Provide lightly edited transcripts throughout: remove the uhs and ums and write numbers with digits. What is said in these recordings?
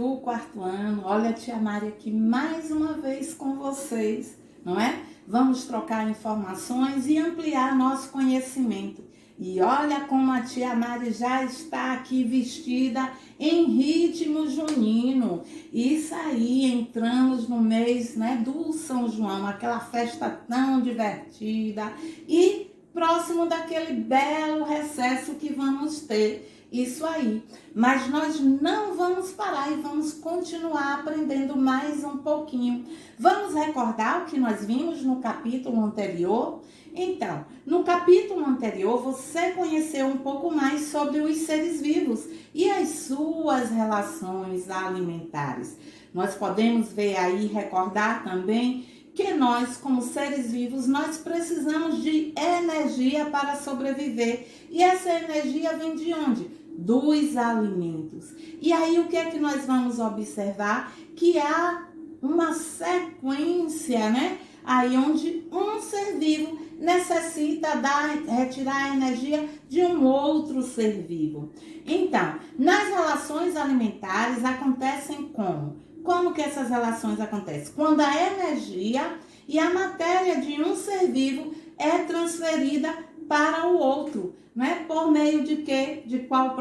do quarto ano. Olha a tia Mari aqui mais uma vez com vocês, não é? Vamos trocar informações e ampliar nosso conhecimento. E olha como a tia Mari já está aqui vestida em ritmo junino. Isso aí, entramos no mês, né, do São João, aquela festa tão divertida e próximo daquele belo recesso que vamos ter. Isso aí. Mas nós não vamos parar e vamos continuar aprendendo mais um pouquinho. Vamos recordar o que nós vimos no capítulo anterior? Então, no capítulo anterior, você conheceu um pouco mais sobre os seres vivos e as suas relações alimentares. Nós podemos ver aí, recordar também que nós, como seres vivos, nós precisamos de energia para sobreviver. E essa energia vem de onde? Dos alimentos. E aí, o que é que nós vamos observar? Que há uma sequência, né? Aí onde um ser vivo necessita retirar a energia de um outro ser vivo. Então, nas relações alimentares acontecem como? Como que essas relações acontecem? Quando a energia e a matéria de um ser vivo é transferida para o outro, né? Por meio de quê? De qual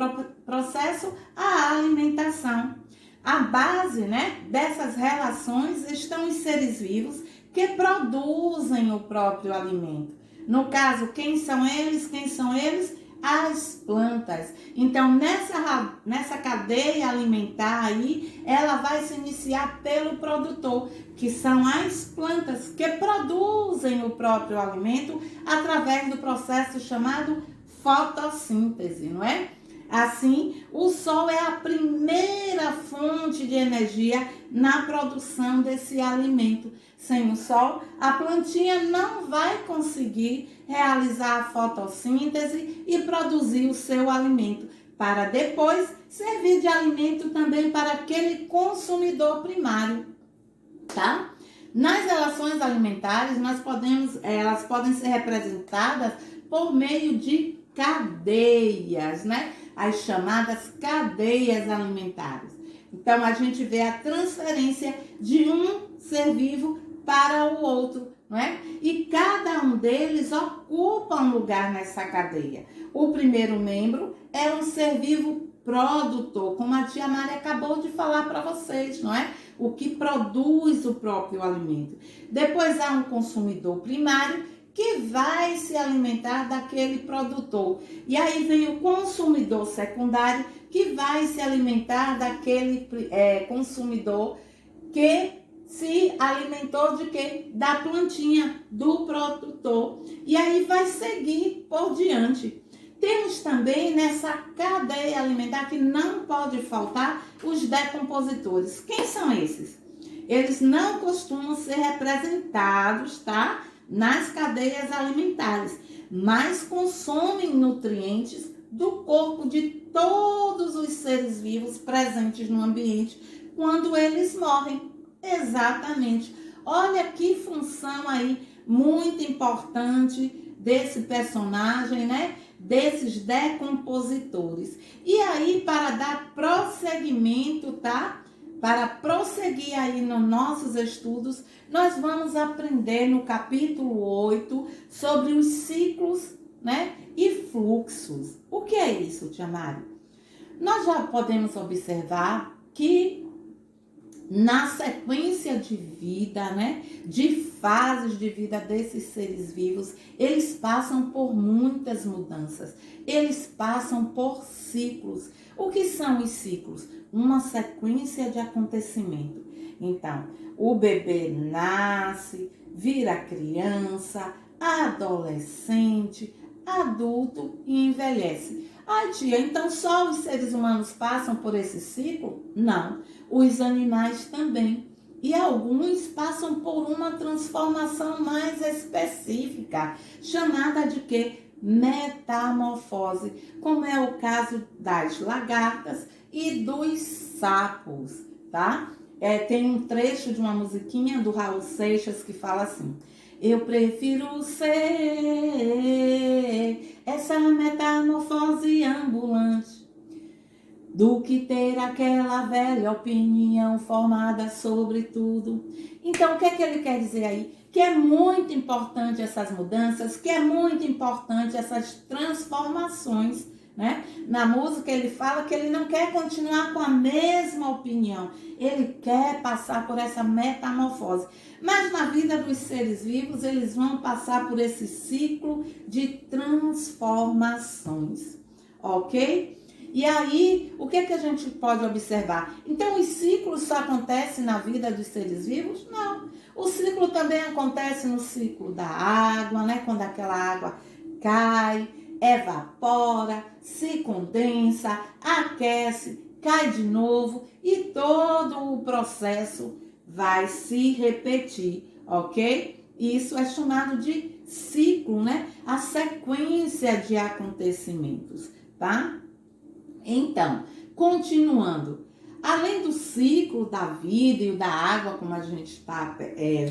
processo? A alimentação. A base, né, dessas relações estão os seres vivos que produzem o próprio alimento. No caso, quem são eles? Quem são eles? As plantas. Então, nessa cadeia alimentar aí, ela vai se iniciar pelo produtor, que são as plantas que produzem o próprio alimento através do processo chamado fotossíntese, não é? Assim, o sol é a primeira fonte de energia na produção desse alimento. Sem o sol, a plantinha não vai conseguir realizar a fotossíntese e produzir o seu alimento, para depois servir de alimento também para aquele consumidor primário, tá? Nas relações alimentares, elas podem ser representadas por meio de cadeias, né? As chamadas cadeias alimentares. Então, a gente vê a transferência de um ser vivo para o outro, não é? E cada um deles ocupa um lugar nessa cadeia. O primeiro membro é um ser vivo produtor, como a tia Mari acabou de falar para vocês, não é? O que produz o próprio alimento. Depois há um consumidor primário, que vai se alimentar daquele produtor. E aí vem o consumidor secundário, que vai se alimentar daquele consumidor que se alimentou de quê? Da plantinha, do produtor. E aí vai seguir por diante. Temos também nessa cadeia alimentar que não pode faltar os decompositores. Quem são esses? Eles não costumam ser representados, tá? Nas cadeias alimentares, mas consomem nutrientes do corpo de todos os seres vivos presentes no ambiente quando eles morrem. Exatamente. Olha que função aí muito importante desse personagem, né? Desses decompositores. E aí, para dar prosseguimento, tá? Para prosseguir aí nos nossos estudos, nós vamos aprender no capítulo 8 sobre os ciclos, né, e fluxos. O que é isso, tia Mari? Nós já podemos observar que na sequência de vida, né, de fases de vida desses seres vivos, eles passam por muitas mudanças, eles passam por ciclos. O que são os ciclos? Uma sequência de acontecimento. Então, o bebê nasce, vira criança, adolescente, adulto e envelhece. Ai, tia, então só os seres humanos passam por esse ciclo? Não, os animais também. E alguns passam por uma transformação mais específica, chamada de quê? Metamorfose, como é o caso das lagartas e dos sapos, tá? Tem um trecho de uma musiquinha do Raul Seixas que fala assim: eu prefiro ser essa metamorfose ambulante do que ter aquela velha opinião formada sobre tudo. Então, o que é que ele quer dizer aí? Que é muito importante essas mudanças, que é muito importante essas transformações, né? Na música ele fala que ele não quer continuar com a mesma opinião, ele quer passar por essa metamorfose. Mas na vida dos seres vivos, eles vão passar por esse ciclo de transformações, ok? E aí, o que é que a gente pode observar? Então, os ciclos só acontecem na vida dos seres vivos? Não. O ciclo também acontece no ciclo da água, né? Quando aquela água cai, evapora, se condensa, aquece, cai de novo e todo o processo vai se repetir, ok? Isso é chamado de ciclo, né? A sequência de acontecimentos, tá? Então, continuando, além do ciclo da vida e o da água, como a gente está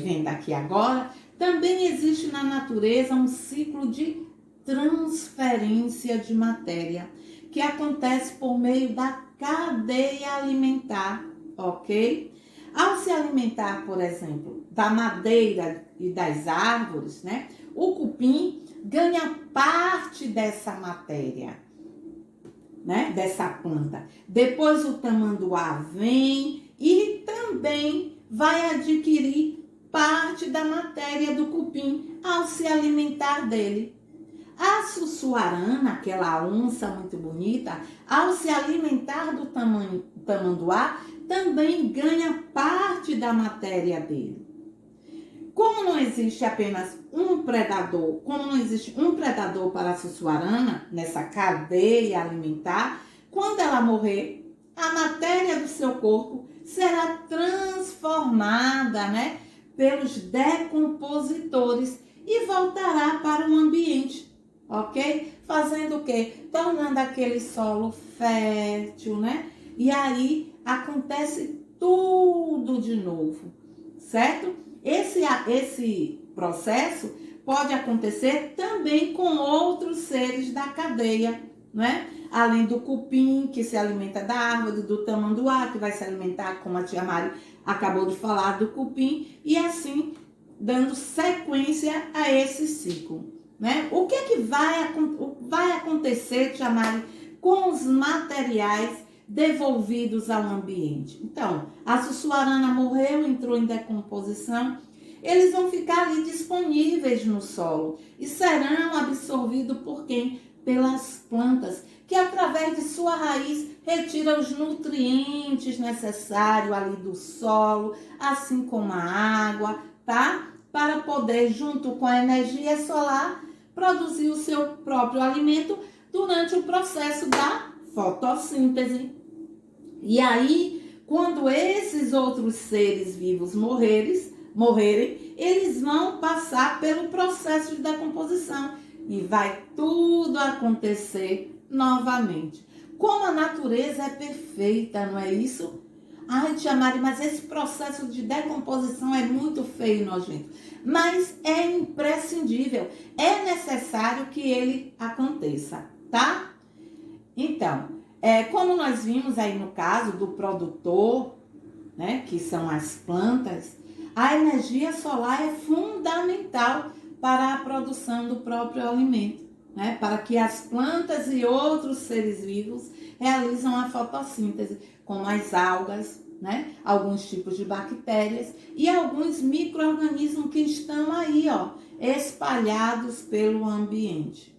vendo aqui agora, também existe na natureza um ciclo de transferência de matéria, que acontece por meio da cadeia alimentar, ok? Ao se alimentar, por exemplo, da madeira e das árvores, né, o cupim ganha parte dessa matéria, né, dessa planta. Depois o tamanduá vem e também vai adquirir parte da matéria do cupim ao se alimentar dele. A sussuarana, aquela onça muito bonita, ao se alimentar do tamanduá, também ganha parte da matéria dele. Como não existe apenas um predador, como não existe um predador para a sussuarana nessa cadeia alimentar, quando ela morrer, a matéria do seu corpo será transformada, né, pelos decompositores e voltará para o ambiente, ok? Fazendo o quê? Tornando aquele solo fértil, né? E aí acontece tudo de novo, certo? Esse processo pode acontecer também com outros seres da cadeia, né? Além do cupim, que se alimenta da árvore, do tamanduá, que vai se alimentar, como a tia Mari acabou de falar, do cupim, e assim dando sequência a esse ciclo, né? O que é que vai acontecer, tia Mari, com os materiais devolvidos ao ambiente? Então, a sussuarana morreu, entrou em decomposição, eles vão ficar ali disponíveis no solo e serão absorvidos por quem? Pelas plantas, que através de sua raiz retira os nutrientes necessários ali do solo, assim como a água, tá? Para poder, junto com a energia solar, produzir o seu próprio alimento durante o processo da fotossíntese. E aí, quando esses outros seres vivos morrerem, eles vão passar pelo processo de decomposição e vai tudo acontecer novamente. Como a natureza é perfeita, não é isso? Ai, tia Mari, mas esse processo de decomposição é muito feio e nojento. Mas é imprescindível, é necessário que ele aconteça, tá? Então, como nós vimos aí no caso do produtor, né, que são as plantas, a energia solar é fundamental para a produção do próprio alimento, né, para que as plantas e outros seres vivos realizam a fotossíntese, como as algas, né, alguns tipos de bactérias e alguns micro-organismos que estão aí, ó, espalhados pelo ambiente.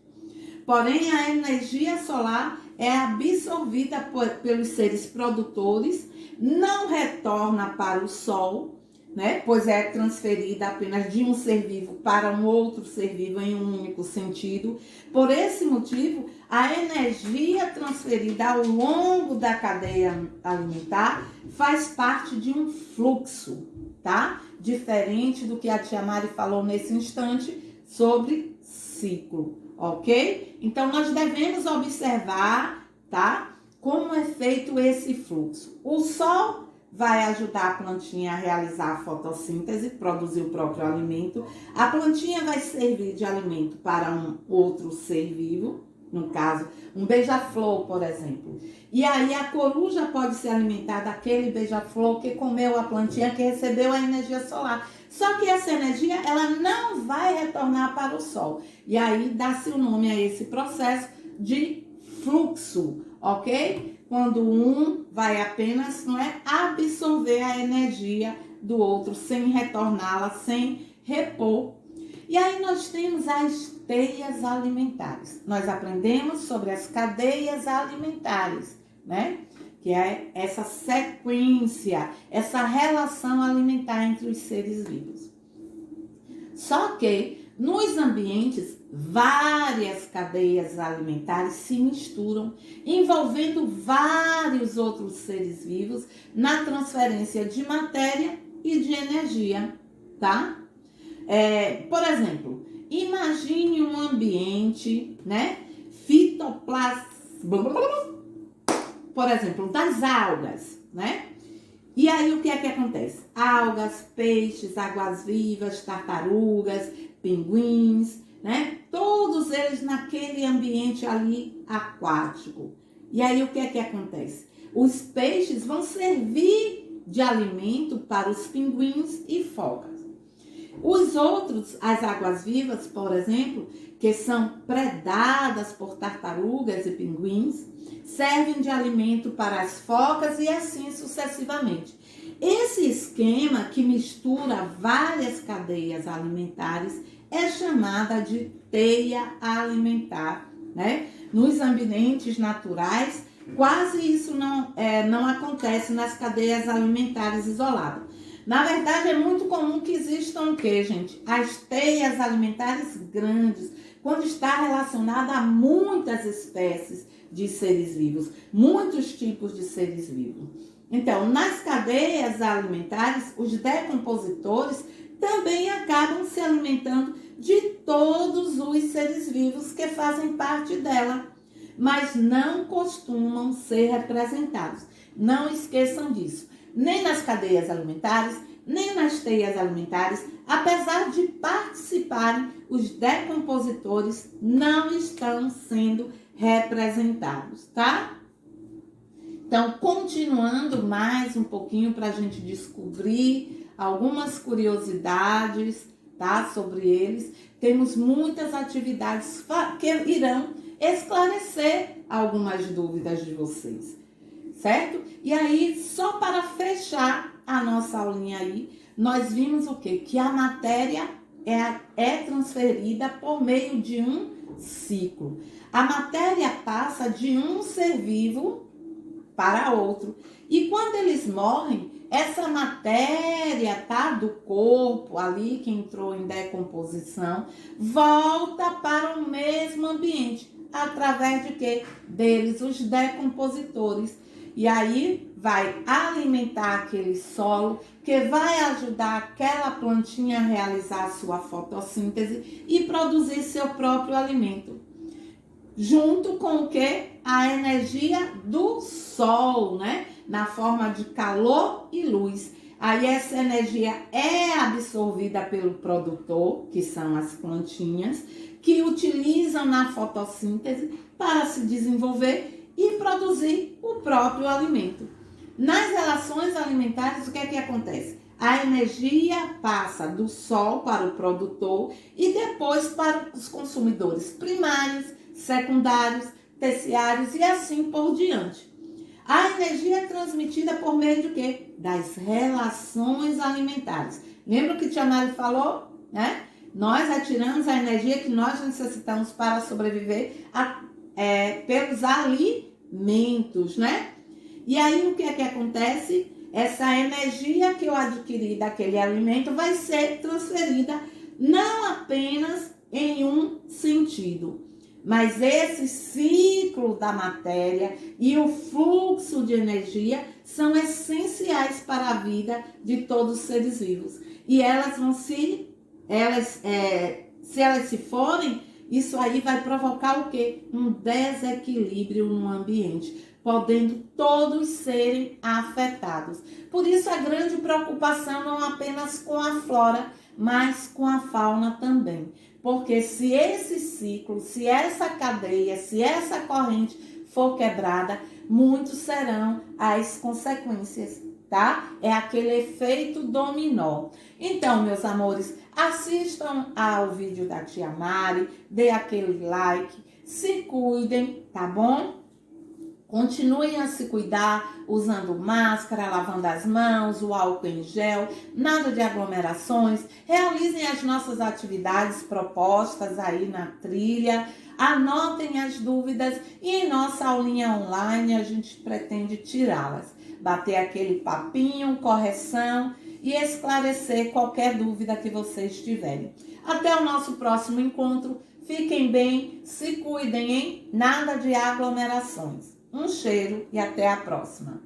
Porém, a energia solar é absorvida pelos seres produtores, não retorna para o Sol, né? Pois é transferida apenas de um ser vivo para um outro ser vivo em um único sentido. Por esse motivo, a energia transferida ao longo da cadeia alimentar faz parte de um fluxo, tá? Diferente do que a tia Mari falou nesse instante sobre ciclo, ok? Então, nós devemos observar, tá? Como é feito esse fluxo. O Sol vai ajudar a plantinha a realizar a fotossíntese, produzir o próprio alimento. A plantinha vai servir de alimento para um outro ser vivo, no caso, um beija-flor, por exemplo. E aí a coruja pode se alimentar daquele beija-flor que comeu a plantinha, que recebeu a energia solar. Só que essa energia, ela não vai retornar para o sol. E aí dá-se o nome a esse processo de fluxo, ok? Quando um vai apenas, não é, absorver a energia do outro, sem retorná-la, sem repor. E aí nós temos as teias alimentares. Nós aprendemos sobre as cadeias alimentares, né? Que é essa sequência, essa relação alimentar entre os seres vivos. Só que nos ambientes, várias cadeias alimentares se misturam, envolvendo vários outros seres vivos na transferência de matéria e de energia, tá? Por exemplo, imagine um ambiente, né, por exemplo, das algas, né? E aí o que é que acontece? Algas, peixes, águas-vivas, tartarugas, pinguins, né? Todos eles naquele ambiente ali aquático. E aí o que é que acontece? Os peixes vão servir de alimento para os pinguins e focas. Os outros, as águas-vivas, por exemplo, que são predadas por tartarugas e pinguins, servem de alimento para as focas e assim sucessivamente. Esse esquema que mistura várias cadeias alimentares é chamada de teia alimentar, né? Nos ambientes naturais, quase isso não acontece nas cadeias alimentares isoladas. Na verdade, é muito comum que existam o quê, gente? As teias alimentares grandes, quando está relacionada a muitas espécies de seres vivos, muitos tipos de seres vivos. Então, nas cadeias alimentares, os decompositores também acabam se alimentando de todos os seres vivos que fazem parte dela, mas não costumam ser representados. Não esqueçam disso. Nem nas cadeias alimentares, nem nas teias alimentares, apesar de participarem, os decompositores não estão sendo representados, tá? Então, continuando mais um pouquinho para a gente descobrir algumas curiosidades, tá, sobre eles. Temos muitas atividades que irão esclarecer algumas dúvidas de vocês, certo? E aí, só para fechar a nossa aulinha aí, nós vimos o quê? Que a matéria é transferida por meio de um ciclo. A matéria passa de um ser vivo para outro. E quando eles morrem, essa matéria, tá, do corpo ali que entrou em decomposição, volta para o mesmo ambiente. Através de quê? Deles, os decompositores. E aí vai alimentar aquele solo, que vai ajudar aquela plantinha a realizar a sua fotossíntese e produzir seu próprio alimento. Junto com o quê? A energia do sol, né? Na forma de calor e luz. Aí essa energia é absorvida pelo produtor, que são as plantinhas, que utilizam na fotossíntese para se desenvolver e produzir o próprio alimento. Nas relações alimentares, o que é que acontece? A energia passa do sol para o produtor e depois para os consumidores primários, secundários, terciários e assim por diante. A energia é transmitida por meio de quê? Das relações alimentares. Lembra que Tia Mari falou, né? Nós retiramos a energia que nós necessitamos para sobreviver pelos alimentos, né? E aí o que é que acontece? Essa energia que eu adquiri daquele alimento vai ser transferida não apenas em um sentido, mas esse ciclo da matéria e o fluxo de energia são essenciais para a vida de todos os seres vivos. E elas vão se elas se forem, isso aí vai provocar o quê? Um desequilíbrio no ambiente, podendo todos serem afetados. Por isso a grande preocupação não apenas com a flora, mas com a fauna também. Porque se esse ciclo, se essa cadeia, se essa corrente for quebrada, muitos serão as consequências, tá? É aquele efeito dominó. Então, meus amores, assistam ao vídeo da tia Mari, dê aquele like, se cuidem, tá bom? Continuem a se cuidar usando máscara, lavando as mãos, o álcool em gel, nada de aglomerações. Realizem as nossas atividades propostas aí na trilha. Anotem as dúvidas e em nossa aulinha online a gente pretende tirá-las. Bater aquele papinho, correção e esclarecer qualquer dúvida que vocês tiverem. Até o nosso próximo encontro. Fiquem bem, se cuidem, hein? Nada de aglomerações. Um cheiro e até a próxima.